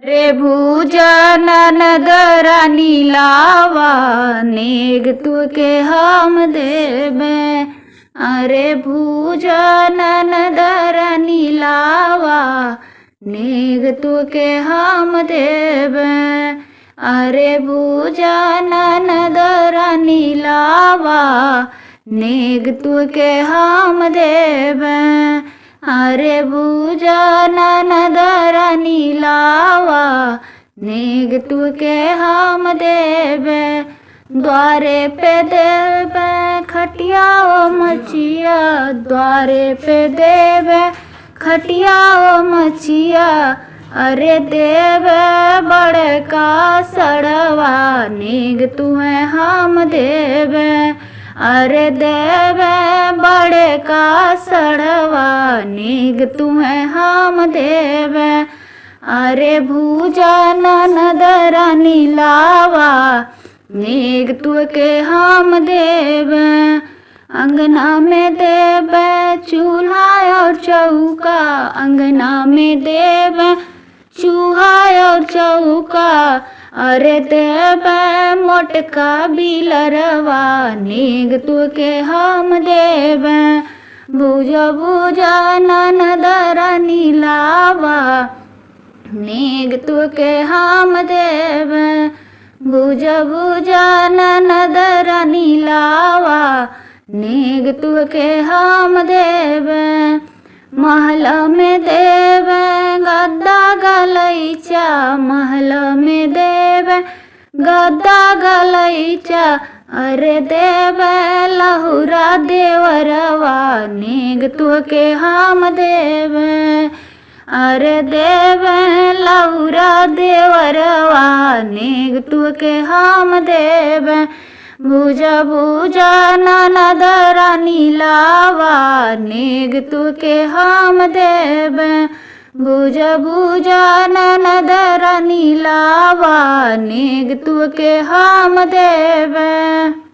रे भूजा ननद रानी लावा नेग तुके हम देबे। अरे भूजा ननद रानी लावा नेग तुके हम देबे। अरे भूजा ननद रानी लावा नेग तुके हम देबे। अरे भूजा ननद रानी लावा नेग तुके हम देबे। द्वारे पे देबे खटिया ओ मचिया, द्वारे पे देबे खटिया ओ मचिया। अरे देबे बड़का सड़वा नेग तुम्हें हम देबे। अरे देबे बड़का सड़वा नेग तुम्हें हम देबे। अरे भूजा ननद रानी लावा नेग तुके हम देबे। अंगना में देबे चूल्हा और चौका, अंगना में देबे चूल्हा और चौका। अरे देबे मोटका बिलरवा नेग तुके हम देबे। भूजा भूजा ननद रानी लावा नेग तुके हम देबे। भूजा भूजा ननद रानी लावा नेग तुके हम देबे। महल में देबे गद्दा गलैचा, महल में देबे गद्दा गलैचा। अरे देबे लहुरा देवरवा नेग तुके हम देबे। अरे देबे लहुरा देवरवा नेग तुके हम देबे। भूजा भूजा ननद रानी लावा नेग तुके हम देबे। भूजा भूजा ननद रानी लावा नेग तुके हम देबे।